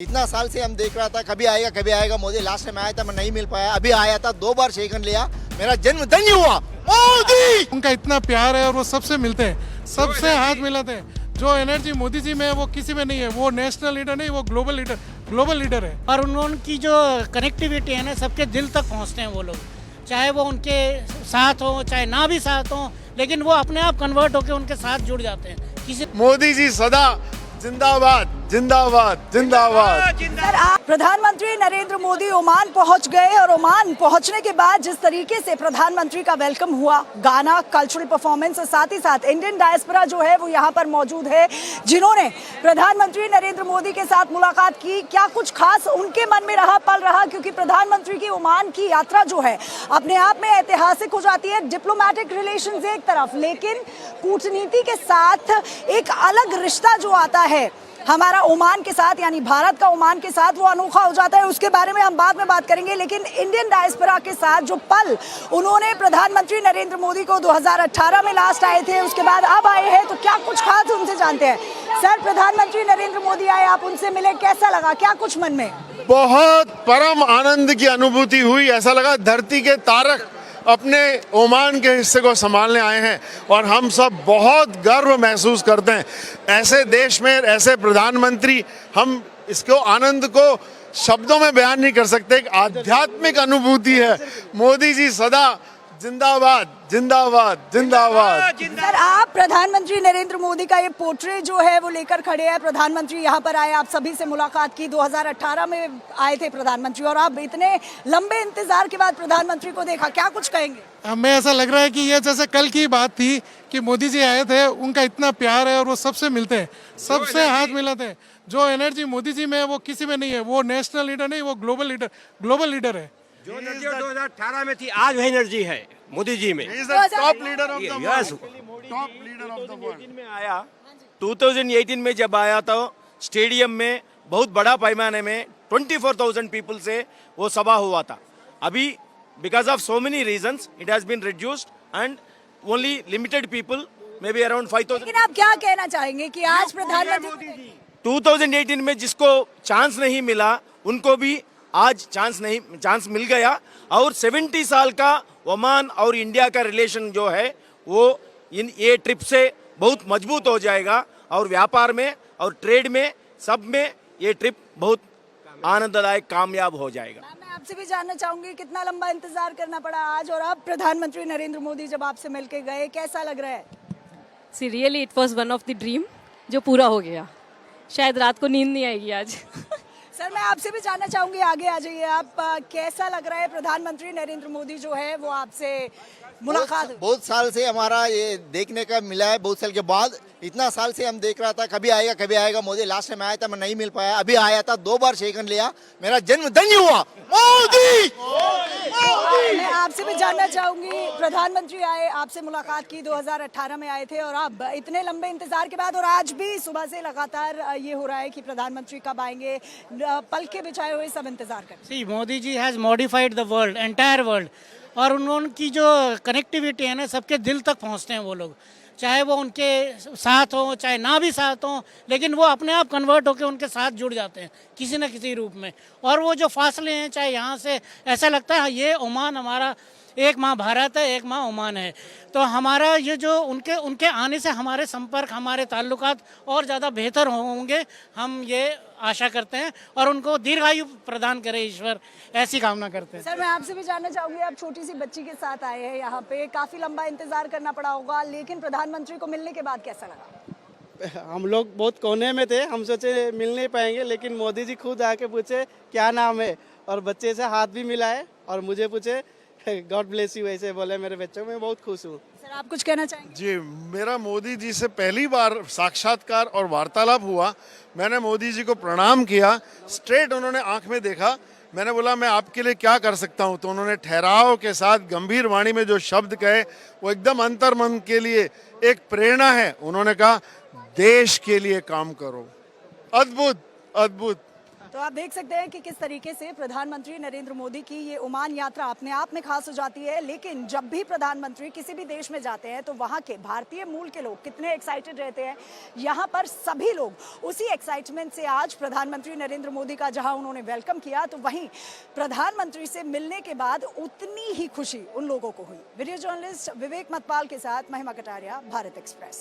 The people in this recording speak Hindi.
इतना साल से हम देख रहा था कभी आएगा मोदी। लास्ट टाइम आया था, मैं नहीं मिल पाया। अभी आया था, 2 बार शेकन लिया, मेरा जन्म धन्य हुआ। मोदी उनका इतना प्यार है और वो सबसे मिलते हैं, सबसे हाथ मिलाते हैं। जो एनर्जी मोदी जी में है वो किसी में नहीं है। वो नेशनल लीडर नहीं, वो ग्लोबल लीडर है। और उनकी जो कनेक्टिविटी है ना, सबके दिल तक पहुंचते हैं वो लोग। चाहे वो उनके साथ हो, चाहे ना भी साथ हो, लेकिन वो अपने आप कन्वर्ट होकर उनके साथ जुड़ जाते हैं। किसी मोदी जी सदा जिंदाबाद जिंदाबाद जिंदाबाद। सर, आप प्रधानमंत्री नरेंद्र मोदी ओमान पहुंच गए और ओमान पहुंचने के बाद जिस तरीके से प्रधानमंत्री का वेलकम हुआ, गाना, कल्चरल परफॉर्मेंस और साथ ही साथ इंडियन डायस्पोरा जो है वो यहां पर मौजूद है, जिन्होंने प्रधानमंत्री नरेंद्र मोदी के साथ मुलाकात की। क्या कुछ खास उनके मन में पल रहा, क्योंकि प्रधानमंत्री की ओमान की यात्रा जो है अपने आप में ऐतिहासिक हो जाती है। डिप्लोमेटिक रिलेशंस एक तरफ, लेकिन कूटनीति के साथ एक अलग रिश्ता जो आता है हमारा ओमान के साथ, यानी भारत का ओमान के साथ, वो अनोखा हो जाता है। उसके बारे में हम बाद में बात करेंगे, लेकिन इंडियन डायस्पोरा के साथ जो पल उन्होंने प्रधानमंत्री नरेंद्र मोदी को 2018 में लास्ट आए थे, उसके बाद अब आए हैं, तो क्या कुछ खास उनसे जानते हैं। सर, प्रधानमंत्री नरेंद्र मोदी आए, आप उनसे मिले, कैसा लगा, क्या कुछ मन में? बहुत परम आनंद की अनुभूति हुई। ऐसा लगा धरती के तारक अपने ओमान के हिस्से को संभालने आए हैं और हम सब बहुत गर्व महसूस करते हैं। ऐसे देश में ऐसे प्रधानमंत्री, हम इसको आनंद को शब्दों में बयान नहीं कर सकते। एक आध्यात्मिक अनुभूति है। मोदी जी सदा जिंदाबाद जिंदाबाद जिंदाबाद। सर, आप प्रधानमंत्री नरेंद्र मोदी का ये पोर्ट्रेट जो है वो लेकर खड़े हैं। प्रधानमंत्री यहाँ पर आए, आप सभी से मुलाकात की। 2018 में आए थे प्रधानमंत्री और अब इतने लंबे इंतजार के बाद प्रधानमंत्री को देखा, क्या कुछ कहेंगे? हमें ऐसा लग रहा है कि ये जैसे कल की बात थी कि मोदी जी आए थे। उनका इतना प्यार है और वो सबसे मिलते हैं, सबसे हाथ मिलाते हैं। जो एनर्जी मोदी जी में है वो किसी में नहीं है। वो नेशनल लीडर नहीं, वो ग्लोबल लीडर है। जो एनर्जी 2018 में थी, आज वही एनर्जी है मोदी जी में। Top leader of the yes, top leader of the world. में आया 2018 में जब आया तो स्टेडियम में बहुत बड़ा पैमाने में 24,000 पीपल से वो सभा हुआ था। अभी because of so many reasons it has been reduced and only limited people, may be around 5,000। लेकिन आप क्या कहना चाहेंगे कि आज प्रधानमंत्री 2018 में जिसको चांस नहीं मिला उनको भी आज चांस मिल गया। और 70 साल का ओमान और इंडिया का रिलेशन जो है वो ये ट्रिप से बहुत मजबूत हो जाएगा और व्यापार में और ट्रेड में सब में ये ट्रिप बहुत आनंददायक कामयाब हो जाएगा। मैं आपसे भी जानना चाहूंगी, कितना लंबा इंतजार करना पड़ा आज, और अब प्रधानमंत्री नरेंद्र मोदी जब आपसे मिलके गए, कैसा लग रहा है? See really it was one of the dream जो पूरा हो गया। शायद रात को नींद नहीं आएगी आज। सर, मैं आपसे भी जानना चाहूंगी, आगे आ जाइए आप, कैसा लग रहा है प्रधानमंत्री नरेंद्र मोदी जो है वो आपसे मुलाकात? बहुत साल से हमारा ये देखने का मिला है, बहुत साल के बाद। इतना साल से हम देख रहा था कभी आएगा मोदी। लास्ट टाइम आया था, मैं नहीं मिल पाया। अभी आया था, 2 बार शेकन लिया, मेरा जन्म धन्य हुआ। मोदी मैं आपसे भी जानना चाहूंगी, प्रधानमंत्री आए, आपसे मुलाकात की, 2018 में आए थे और अब इतने लंबे इंतजार के बाद, और आज भी सुबह से लगातार ये हो रहा है कि प्रधानमंत्री कब आएंगे, पल के बिछाए हुए सब इंतजार कर। See, Modi ji has modified the world, entire world. और उनकी जो कनेक्टिविटी है ना, सबके दिल तक पहुंचते हैं वो लोग। चाहे वो उनके साथ हो, चाहे ना भी साथ हो, लेकिन वो अपने आप कन्वर्ट होकर उनके साथ जुड़ जाते हैं किसी न किसी रूप में। और वो जो फासले हैं, चाहे यहाँ से ऐसा लगता है ये ओमान हमारा, एक माँ भारत है, एक माँ ओमान है। तो हमारा ये जो उनके आने से हमारे संपर्क, हमारे ताल्लुकात और ज़्यादा बेहतर होंगे, हम ये आशा करते हैं। और उनको दीर्घायु प्रदान करे ईश्वर, ऐसी कामना करते हैं। सर, मैं आपसे भी जानना चाहूंगी, आप छोटी सी बच्ची के साथ आए हैं यहाँ पे, काफी लंबा इंतजार करना पड़ा होगा, लेकिन प्रधानमंत्री को मिलने के बाद कैसा लगा? हम लोग बहुत कोने में थे, हम सोचे मिल नहीं पाएंगे, लेकिन मोदी जी खुद आके पूछे क्या नाम है, और बच्चे से हाथ भी मिलाए और मुझे पूछे गॉड ब्लेस यू, ऐसे बोले मेरे बच्चों। मैं बहुत खुश हूँ। सर, आप कुछ कहना चाहेंगे? जी, मेरा मोदी जी से पहली बार साक्षात्कार और वार्तालाप हुआ। मैंने मोदी जी को प्रणाम किया, स्ट्रेट उन्होंने आंख में देखा। मैंने बोला मैं आपके लिए क्या कर सकता हूं, तो उन्होंने ठहराव के साथ गंभीर वाणी में जो शब्द कहे वो एकदम अंतर्मन के लिए एक प्रेरणा है। उन्होंने कहा देश के लिए काम करो। अद्भुत अद्भुत। तो आप देख सकते हैं कि किस तरीके से प्रधानमंत्री नरेंद्र मोदी की ये ओमान यात्रा अपने आप में खास हो जाती है। लेकिन जब भी प्रधानमंत्री किसी भी देश में जाते हैं तो वहाँ के भारतीय मूल के लोग कितने एक्साइटेड रहते हैं। यहाँ पर सभी लोग उसी एक्साइटमेंट से आज प्रधानमंत्री नरेंद्र मोदी का जहाँ उन्होंने वेलकम किया, तो वहीं प्रधानमंत्री से मिलने के बाद उतनी ही खुशी उन लोगों को हुई। वीडियो जर्नलिस्ट विवेक मतपाल के साथ महिमा कटारिया, भारत एक्सप्रेस।